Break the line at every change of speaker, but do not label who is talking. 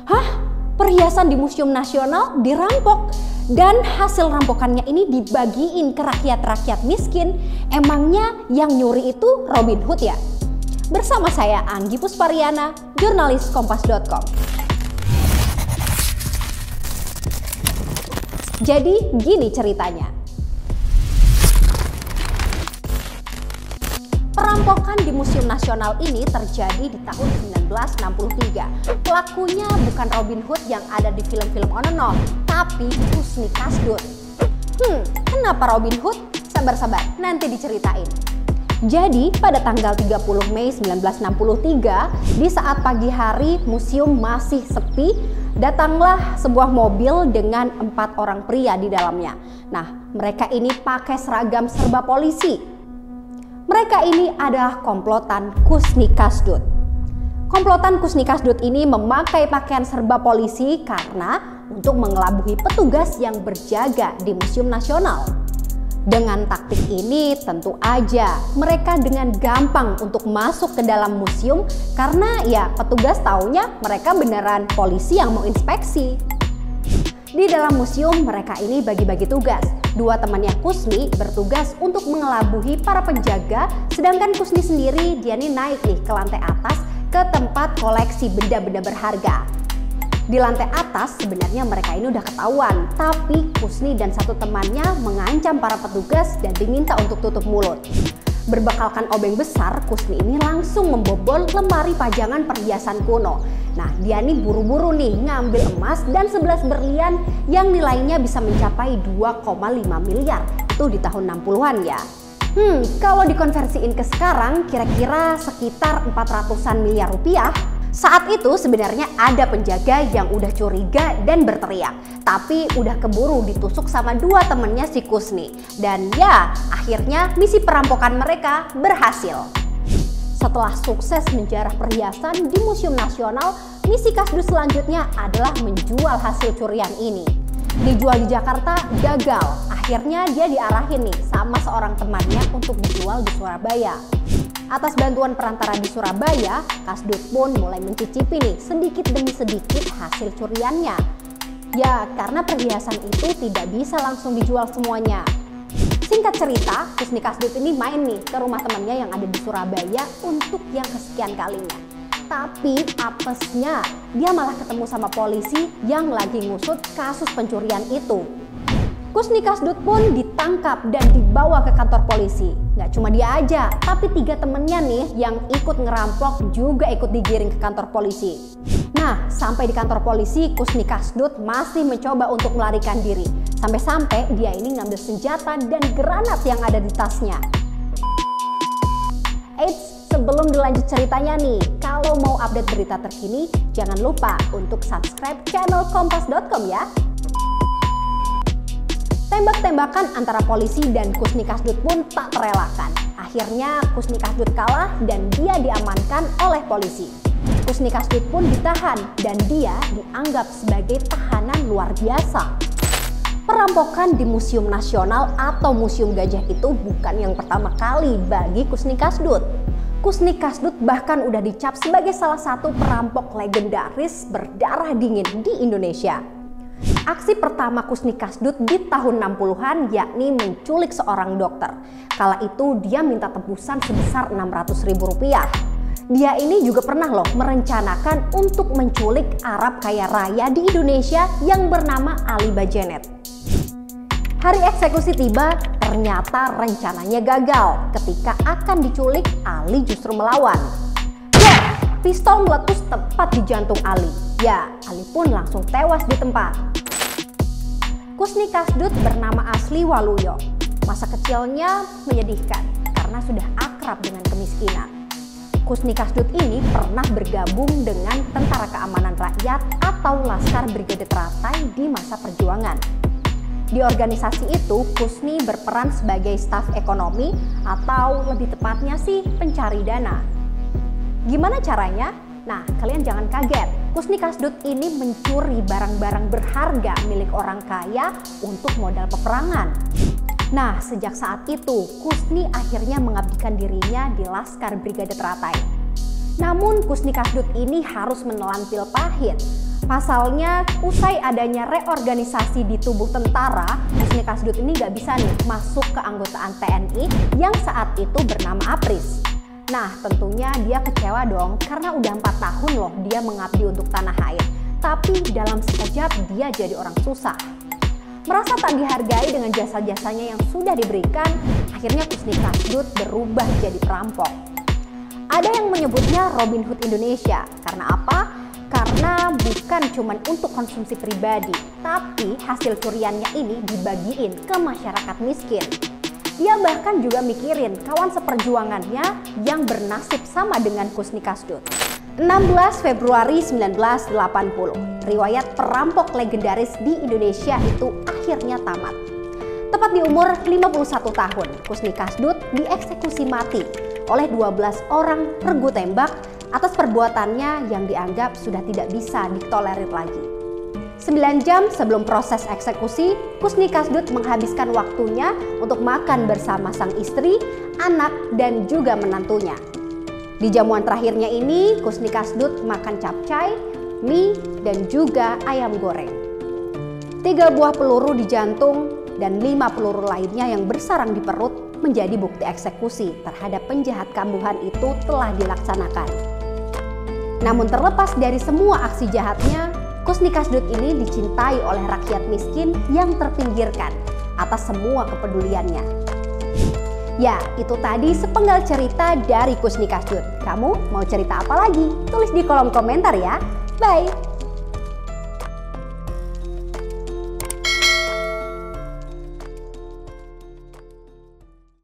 Hah? Perhiasan di Museum Nasional dirampok dan hasil rampokannya ini dibagiin ke rakyat-rakyat miskin. Emangnya yang nyuri itu Robin Hood ya? Bersama saya Anggi Puspariana, jurnalis Kompas.com. Jadi gini ceritanya. Perampokan di Museum Nasional ini terjadi di tahun 1963. Pelakunya bukan Robin Hood yang ada di film-film Onono, tapi Kusni Kasdut. Kenapa Robin Hood? Sabar-sabar, nanti diceritain. Jadi pada tanggal 30 Mei 1963, di saat pagi hari museum masih sepi, datanglah sebuah mobil dengan 4 orang pria di dalamnya. Nah, mereka ini pakai seragam serba polisi. Mereka ini adalah komplotan Kusni Kasdut. Komplotan Kusni Kasdut ini memakai pakaian serba polisi karena untuk mengelabui petugas yang berjaga di Museum Nasional. Dengan taktik ini tentu aja mereka dengan gampang untuk masuk ke dalam museum karena ya petugas taunya mereka beneran polisi yang mau inspeksi. Di dalam museum mereka ini bagi-bagi tugas. 2 temannya Kusni bertugas untuk mengelabui para penjaga, sedangkan Kusni sendiri dia nih naik nih ke lantai atas ke tempat koleksi benda-benda berharga. Di lantai atas sebenarnya mereka ini udah ketahuan, tapi Kusni dan 1 temannya mengancam para petugas dan diminta untuk tutup mulut. Berbekalkan obeng besar, Kusni ini langsung membobol lemari pajangan perhiasan kuno. Nah, dia nih buru-buru nih ngambil emas dan 11 berlian yang nilainya bisa mencapai 2,5 miliar. Itu di tahun 60-an ya. Kalau dikonversiin ke sekarang kira-kira sekitar 400-an miliar rupiah. Saat itu sebenarnya ada penjaga yang udah curiga dan berteriak, tapi udah keburu ditusuk sama 2 temennya si Kusni. Dan ya, akhirnya misi perampokan mereka berhasil. Setelah sukses menjarah perhiasan di Museum Nasional, misi Kasdut selanjutnya adalah menjual hasil curian ini. Dijual di Jakarta gagal, akhirnya dia diarahin nih sama seorang temannya untuk dijual di Surabaya. Atas bantuan perantara di Surabaya, Kasdut pun mulai mencicipi nih sedikit demi sedikit hasil curiannya. Ya, karena perhiasan itu tidak bisa langsung dijual semuanya. Singkat cerita, Kusni Kasdut ini main nih ke rumah temannya yang ada di Surabaya untuk yang kesekian kalinya. Tapi apesnya, dia malah ketemu sama polisi yang lagi ngusut kasus pencurian itu. Kusni Kasdut pun ditangkap dan dibawa ke kantor polisi. Gak cuma dia aja, tapi 3 temennya nih yang ikut ngerampok juga ikut digiring ke kantor polisi. Nah, sampai di kantor polisi, Kusni Kasdut masih mencoba untuk melarikan diri. Sampai-sampai dia ini ngambil senjata dan granat yang ada di tasnya. Eits, sebelum dilanjut ceritanya nih, kalau mau update berita terkini, jangan lupa untuk subscribe channel Kompas.com ya. Tembak-tembakan antara polisi dan Kusni Kasdut pun tak terelakkan. Akhirnya Kusni Kasdut kalah dan dia diamankan oleh polisi. Kusni Kasdut pun ditahan dan dia dianggap sebagai tahanan luar biasa. Perampokan di Museum Nasional atau Museum Gajah itu bukan yang pertama kali bagi Kusni Kasdut. Kusni Kasdut bahkan udah dicap sebagai salah satu perampok legendaris berdarah dingin di Indonesia. Aksi pertama Kusni Kasdut di tahun 60-an yakni menculik seorang dokter. Kala itu dia minta tebusan sebesar Rp600.000. Dia ini juga pernah loh merencanakan untuk menculik Arab kaya raya di Indonesia yang bernama Ali Bajanet. Hari eksekusi tiba, ternyata rencananya gagal. Ketika akan diculik, Ali justru melawan. Pistol meletus tepat di jantung Ali. Ya, Ali pun langsung tewas di tempat. Kusni Kasdut bernama asli Waluyo. Masa kecilnya menyedihkan karena sudah akrab dengan kemiskinan. Kusni Kasdut ini pernah bergabung dengan Tentara Keamanan Rakyat atau Laskar Brigade Teratai di masa perjuangan. Di organisasi itu, Kusni berperan sebagai staf ekonomi atau lebih tepatnya sih pencari dana. Gimana caranya? Nah, kalian jangan kaget. Kusni Kasdut ini mencuri barang-barang berharga milik orang kaya untuk modal peperangan. Nah, sejak saat itu, Kusni akhirnya mengabdikan dirinya di Laskar Brigade Teratai. Namun Kusni Kasdut ini harus menelan pil pahit. Pasalnya, usai adanya reorganisasi di tubuh tentara, Kusni Kasdut ini gak bisa nih masuk ke anggotaan TNI yang saat itu bernama APRIS. Nah, tentunya dia kecewa dong karena udah 4 tahun loh dia mengabdi untuk tanah air. Tapi dalam sekejap dia jadi orang susah. Merasa tak dihargai dengan jasa-jasanya yang sudah diberikan, akhirnya Kusni Kasdut berubah jadi perampok. Ada yang menyebutnya Robin Hood Indonesia. Karena apa? Karena bukan cuma untuk konsumsi pribadi, tapi hasil curiannya ini dibagiin ke masyarakat miskin. Dia bahkan juga mikirin kawan seperjuangannya yang bernasib sama dengan Kusni Kasdut. 16 Februari 1980, riwayat perampok legendaris di Indonesia itu akhirnya tamat. Tepat di umur 51 tahun, Kusni Kasdut dieksekusi mati oleh 12 orang regu tembak atas perbuatannya yang dianggap sudah tidak bisa ditolerir lagi. 9 jam sebelum proses eksekusi, Kusni Kasdut menghabiskan waktunya untuk makan bersama sang istri, anak, dan juga menantunya. Di jamuan terakhirnya ini, Kusni Kasdut makan capcay, mie, dan juga ayam goreng. 3 buah peluru di jantung dan 5 peluru lainnya yang bersarang di perut menjadi bukti eksekusi terhadap penjahat kambuhan itu telah dilaksanakan. Namun terlepas dari semua aksi jahatnya, Kusni Kasdut ini dicintai oleh rakyat miskin yang terpinggirkan atas semua kepeduliannya. Ya, itu tadi sepenggal cerita dari Kusni Kasdut. Kamu mau cerita apa lagi? Tulis di kolom komentar ya. Bye!